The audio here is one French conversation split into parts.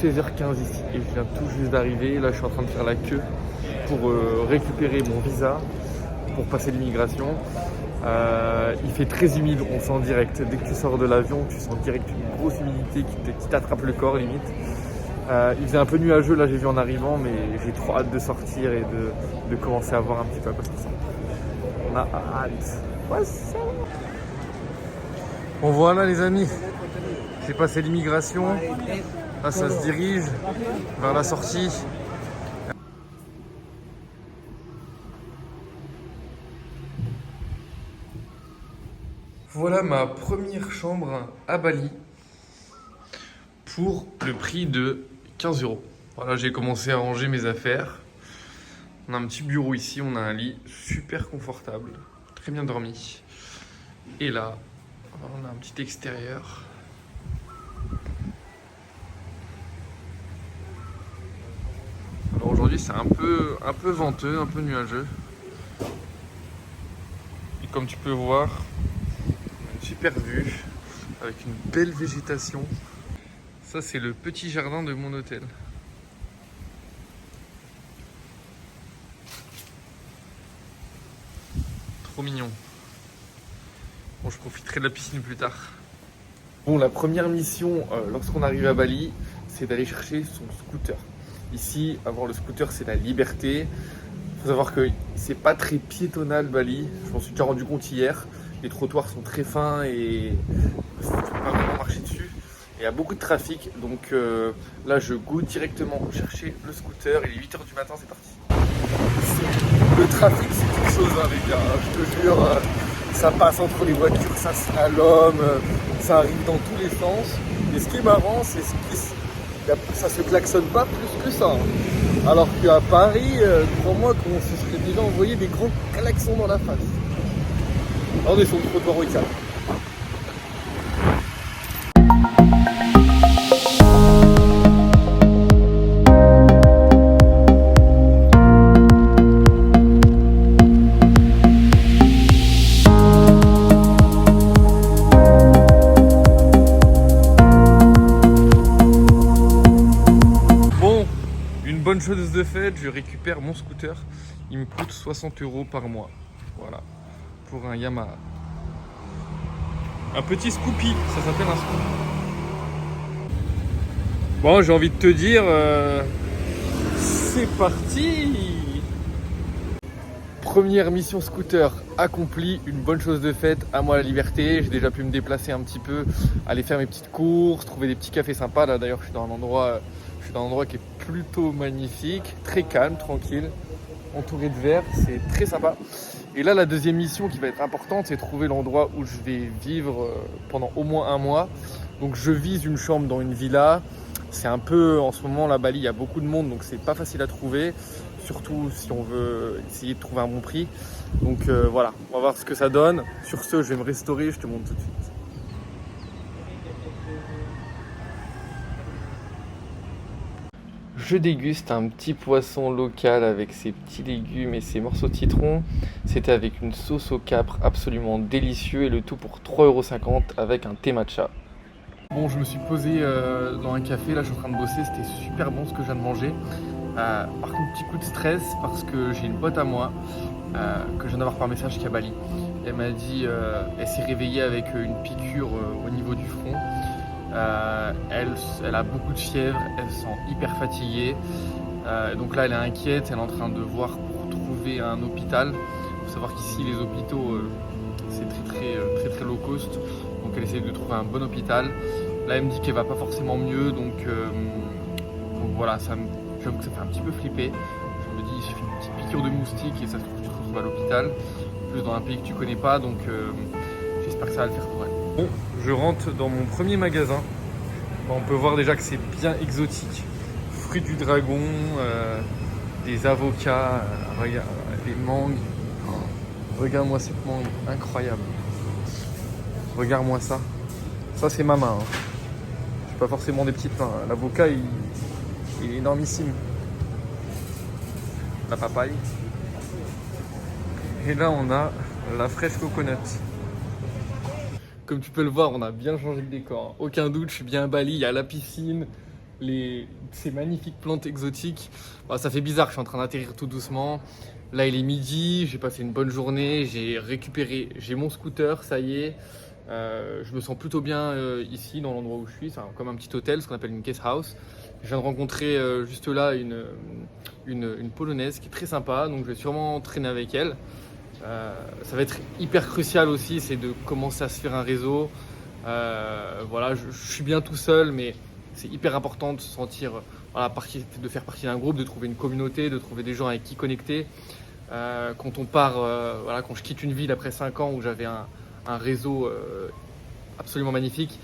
16h15 ici et je viens tout juste d'arriver. Là, je suis en train de faire la queue pour récupérer mon visa pour passer l'immigration. Il fait très humide, on sent direct. Dès que tu sors de l'avion, tu sens direct une grosse humidité qui t'attrape le corps limite. Il faisait un peu nuageux, là j'ai vu en arrivant, mais j'ai trop hâte de sortir et de commencer à voir un petit peu à quoi ça ressemble. On a hâte. Ouais, c'est ça. Bon voilà les amis, j'ai passé l'immigration. Là ça se dirige vers la sortie. Voilà ma première chambre à Bali pour le prix de 15 €. Voilà, j'ai commencé à ranger mes affaires. On a un petit bureau ici, on a un lit super confortable, très bien dormi. Et là, on a un petit extérieur. Alors aujourd'hui c'est un peu venteux, un peu nuageux. Et comme tu peux voir, une super vue avec une belle végétation. Ça c'est le petit jardin de mon hôtel. Trop mignon. Bon, je profiterai de la piscine plus tard. Bon, la première mission lorsqu'on arrive à Bali, c'est d'aller chercher son scooter. Ici, avoir le scooter, c'est la liberté. Il faut savoir que c'est pas très piétonal Bali. Je m'en suis déjà rendu compte hier. Les trottoirs sont très fins et il ne faut pas vraiment marcher dessus. Il y a beaucoup de trafic, donc là je goûte directement chercher le scooter. Il est 8h du matin, c'est parti. Le trafic c'est quelque chose les gars, je te jure, ça passe entre les voitures, ça slalom, ça arrive dans tous les sens. Et ce qui est marrant, c'est que ça se klaxonne pas plus que ça. Alors qu'à Paris, crois-moi qu'on se serait déjà envoyé des grands klaxons dans la face. Là, on est sur le trottoir au calme. Bonne chose de fait, je récupère mon scooter. Il me coûte 60 € par mois. Voilà, pour un Yamaha. Un petit Scoopy, ça s'appelle un Scoopy. Bon, j'ai envie de te dire, c'est parti. Première mission scooter accomplie, une bonne chose de faite, à moi la liberté. J'ai déjà pu me déplacer un petit peu, aller faire mes petites courses, trouver des petits cafés sympas. Là d'ailleurs je suis dans un endroit qui est plutôt magnifique, très calme, tranquille, entouré de verre, c'est très sympa. Et là la deuxième mission qui va être importante, c'est trouver l'endroit où je vais vivre pendant au moins un mois. Donc je vise une chambre dans une villa. C'est un peu, en ce moment là Bali il y a beaucoup de monde, donc c'est pas facile à trouver. Surtout si on veut essayer de trouver un bon prix. Donc voilà, on va voir ce que ça donne. Sur ce, je vais me restaurer, je te montre tout de suite. Je déguste un petit poisson local avec ses petits légumes et ses morceaux de citron. C'était avec une sauce au capre absolument délicieux et le tout pour 3,50 € avec un thé matcha. Bon, je me suis posé dans un café, là je suis en train de bosser, c'était super bon ce que je viens de manger. Par contre, petit coup de stress parce que j'ai une pote à moi que je viens d'avoir par message qui est à Bali. Elle m'a dit, elle s'est réveillée avec une piqûre au niveau du front. Elle a beaucoup de fièvre, elle se sent hyper fatiguée. Donc là, elle est inquiète, elle est en train de voir pour trouver un hôpital. Il faut savoir qu'ici, les hôpitaux, c'est très low cost. Donc elle essaie de trouver un bon hôpital. Là, elle me dit qu'elle va pas forcément mieux, donc voilà, j'avoue que ça fait un petit peu flipper. Je me dis, il suffit d'une petite piqûre de moustique et ça se trouve, tu te retrouves à l'hôpital. En plus, dans un pays que tu connais pas, donc j'espère que ça va le faire pour elle. Bon, je rentre dans mon premier magasin. On peut voir déjà que c'est bien exotique. Fruits du dragon, des avocats, regarde, des mangues. Regarde-moi cette mangue, incroyable. Regarde-moi ça. Ça, c'est ma main. Hein. C'est pas forcément des petites mains. L'avocat, il est énormissime. La papaye. Et là, on a la fraîche coconut. Comme tu peux le voir, on a bien changé de décor. Aucun doute, je suis bien à Bali. Il y a la piscine, ces magnifiques plantes exotiques. Bah, ça fait bizarre, je suis en train d'atterrir tout doucement. Là, il est midi, j'ai passé une bonne journée, j'ai mon scooter, ça y est. Je me sens plutôt bien ici, dans l'endroit où je suis. C'est comme un petit hôtel, ce qu'on appelle une guest house. Je viens de rencontrer juste là une Polonaise qui est très sympa, donc je vais sûrement traîner avec elle. Ça va être hyper crucial aussi, c'est de commencer à se faire un réseau. Voilà, je suis bien tout seul, mais c'est hyper important de se sentir, voilà, de faire partie d'un groupe, de trouver une communauté, de trouver des gens avec qui connecter. Quand on part, voilà, quand je quitte une ville après 5 ans où j'avais un réseau absolument magnifique,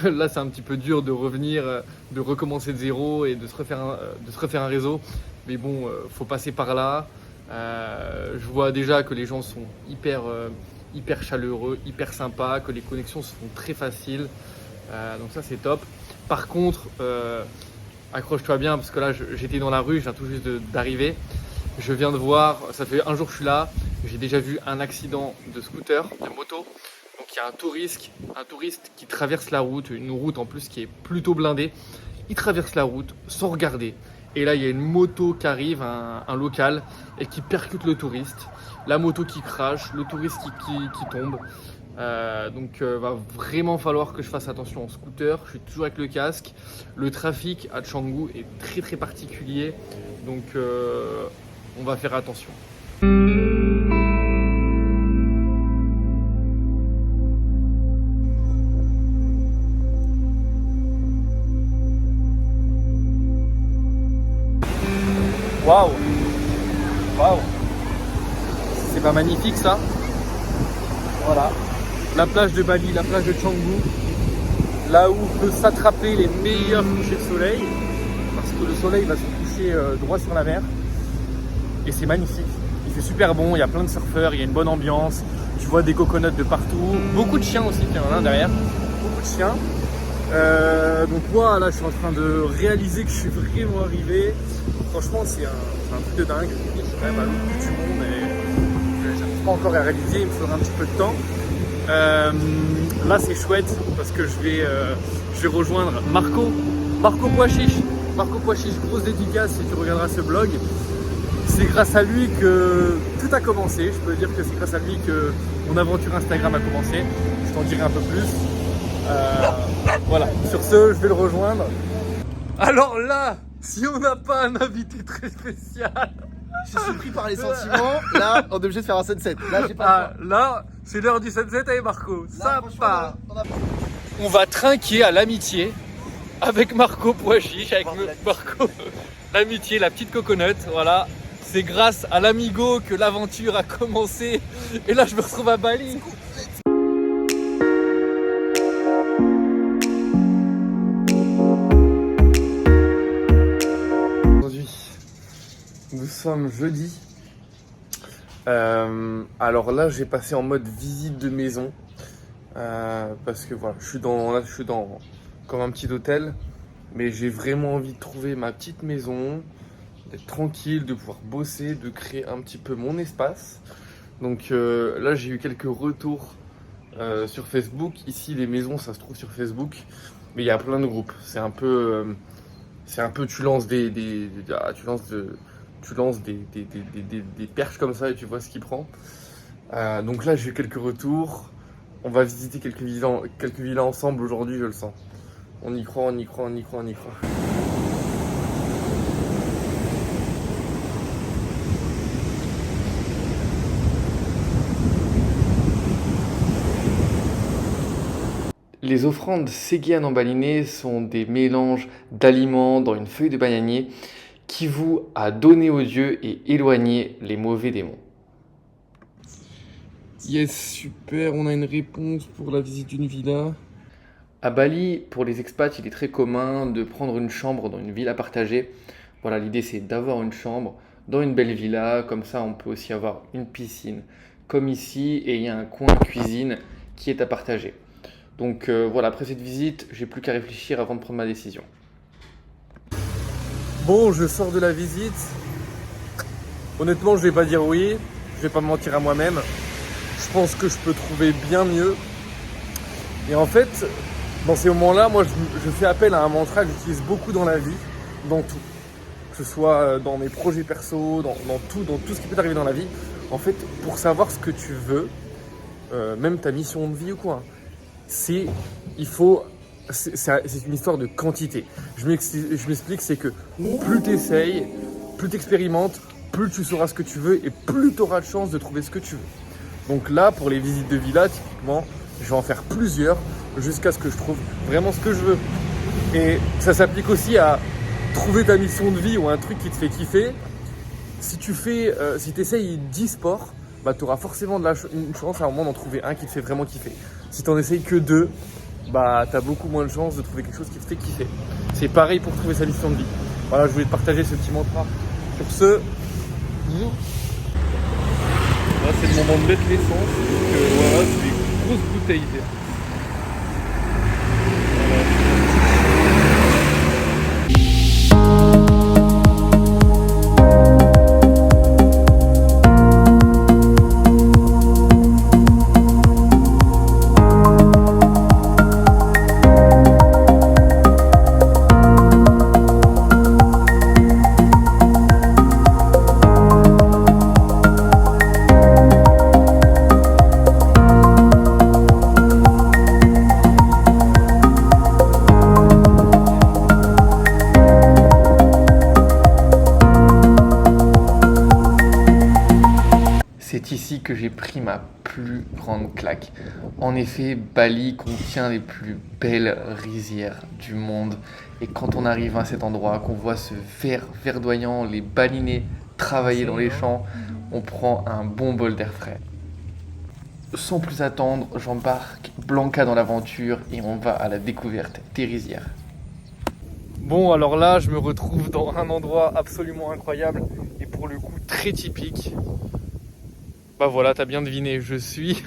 là c'est un petit peu dur de revenir, de recommencer de zéro et de se refaire un réseau. Mais bon, faut passer par là. Je vois déjà que les gens sont hyper chaleureux, hyper sympas, que les connexions se font très faciles. Donc ça c'est top. Par contre, accroche-toi bien parce que là j'étais dans la rue, je viens tout juste d'arriver. Je viens de voir, ça fait un jour que je suis là, j'ai déjà vu un accident de scooter, de moto. Donc il y a un touriste qui traverse la route, une route en plus qui est plutôt blindée. Il traverse la route sans regarder. Et là il y a une moto qui arrive, un local, et qui percute le touriste. La moto qui crache, le touriste qui tombe. Donc va vraiment falloir que je fasse attention en scooter. Je suis toujours avec le casque. Le trafic à Canggu est très particulier. Donc on va faire attention. Waouh! Waouh! C'est pas magnifique ça? Voilà. La plage de Bali, la plage de Canggu. Là où peut s'attraper les meilleurs couchers de soleil. Parce que le soleil va se coucher droit sur la mer. Et c'est magnifique. Il fait super bon, il y a plein de surfeurs, il y a une bonne ambiance. Tu vois des coconuts de partout. Beaucoup de chiens aussi, il y en a un derrière. Beaucoup de chiens. Donc moi là je suis en train de réaliser que je suis vraiment arrivé. Franchement c'est un truc de dingue. Je suis quand même à l'autre bout du monde et j'arrive pas encore à réaliser, il me faudra un petit peu de temps. Là c'est chouette parce que je vais rejoindre Marco Poachiche. Marco Poachiche, grosse dédicace si tu regarderas ce blog. C'est grâce à lui que tout a commencé. Je peux dire que c'est grâce à lui que mon aventure Instagram a commencé. Je t'en dirai un peu plus. Voilà, sur ce, je vais le rejoindre. Alors là, si on n'a pas un invité très spécial. Je suis pris par les sentiments. Là, on est obligé de faire un sunset. Là, j'ai pas le choix. Là, c'est l'heure du sunset avec Marco. Là, Ça part. on a- On va trinquer à l'amitié avec Marco Poachiche, avec Marco. L'amitié, la petite coconut, voilà. C'est grâce à l'amigo que l'aventure a commencé. Et là, je me retrouve à Bali. Aujourd'hui, nous sommes jeudi. Alors là, j'ai passé en mode visite de maison. Parce que voilà, je suis dans comme un petit hôtel. Mais j'ai vraiment envie de trouver ma petite maison. D'être tranquille, de pouvoir bosser, de créer un petit peu mon espace. Donc là j'ai eu quelques retours sur Facebook. Ici les maisons ça se trouve sur Facebook, mais il y a plein de groupes. C'est un peu tu lances des perches comme ça et tu vois ce qu'il prend. Donc là j'ai eu quelques retours. On va visiter quelques villas ensemble aujourd'hui, je le sens. On y croit. Les offrandes Segian embalinées sont des mélanges d'aliments dans une feuille de bananier qui vouent à donner aux dieux et éloigner les mauvais démons. Yes, super, on a une réponse pour la visite d'une villa. À Bali, pour les expats, il est très commun de prendre une chambre dans une villa partagée. Voilà, l'idée c'est d'avoir une chambre dans une belle villa, comme ça on peut aussi avoir une piscine comme ici et il y a un coin cuisine qui est à partager. Donc voilà, après cette visite, j'ai plus qu'à réfléchir avant de prendre ma décision. Bon, je sors de la visite. Honnêtement, je vais pas dire oui. Je vais pas me mentir à moi-même. Je pense que je peux trouver bien mieux. Et en fait, Dans ces moments-là, moi, je fais appel à un mantra que j'utilise beaucoup dans la vie, dans tout. Que ce soit dans mes projets perso, dans tout ce qui peut t'arriver dans la vie. En fait, pour savoir ce que tu veux, même ta mission de vie ou quoi, c'est une histoire de quantité. Je m'explique, c'est que plus tu essayes, plus tu expérimentes, plus tu sauras ce que tu veux et plus tu auras de chance de trouver ce que tu veux. Donc là, pour les visites de villa, typiquement, je vais en faire plusieurs jusqu'à ce que je trouve vraiment ce que je veux. Et ça s'applique aussi à trouver ta mission de vie ou un truc qui te fait kiffer. Si tu essayes 10 sports, bah, tu auras forcément une chance à un moment d'en trouver un qui te fait vraiment kiffer. Si tu n'en essayes que 2, bah, tu as beaucoup moins de chances de trouver quelque chose qui te fait kiffer. C'est pareil pour trouver sa mission de vie. Voilà, je voulais te partager ce petit mantra. Sur ce, bisous. Là, c'est le moment de mettre l'essence. Donc voilà, c'est des grosses bouteilles. C'est ici que j'ai pris ma plus grande claque. En effet, Bali contient les plus belles rizières du monde. Et quand on arrive à cet endroit, qu'on voit ce vert verdoyant, les balinés travailler dans les champs, on prend un bon bol d'air frais. Sans plus attendre, j'embarque Blanca dans l'aventure et on va à la découverte des rizières. Bon, alors là, je me retrouve dans un endroit absolument incroyable et pour le coup très typique. Bah voilà, t'as bien deviné, je suis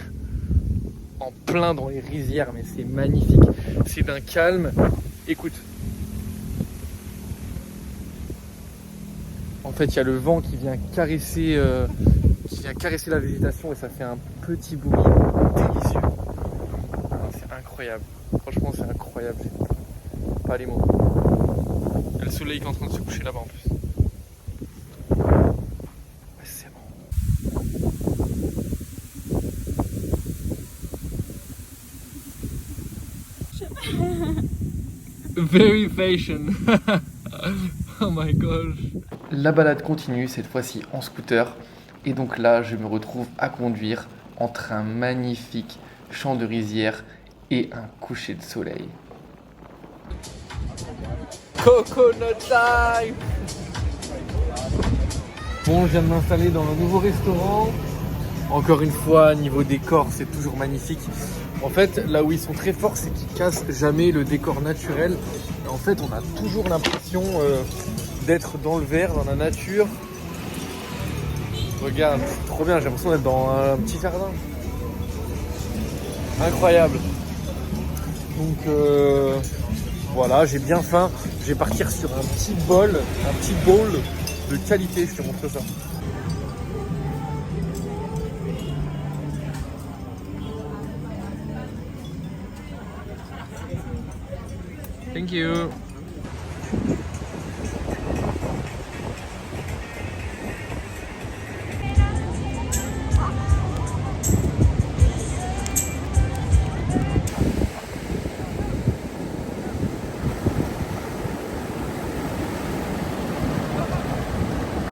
en plein dans les rizières, mais c'est magnifique. C'est d'un calme. Écoute. En fait, il y a le vent qui vient caresser la végétation et ça fait un petit bruit délicieux. C'est incroyable. Franchement, c'est incroyable. J'ai pas les mots. Il y a le soleil qui est en train de se coucher là-bas en plus. C'est bon. Very fashion. Oh my gosh. La balade continue, cette fois-ci en scooter. Et donc là, je me retrouve à conduire entre un magnifique champ de rizières et un coucher de soleil. Coconut time. Bon, je viens de m'installer dans un nouveau restaurant. Encore une fois, niveau décor, c'est toujours magnifique. En fait, là où ils sont très forts, c'est qu'ils cassent jamais le décor naturel. Et en fait, on a toujours l'impression d'être dans le vert, dans la nature. Regarde, c'est trop bien, j'ai l'impression d'être dans un petit jardin. Incroyable. Donc voilà, j'ai bien faim. Je vais partir sur un petit bowl de qualité, je te montre ça. Thank you.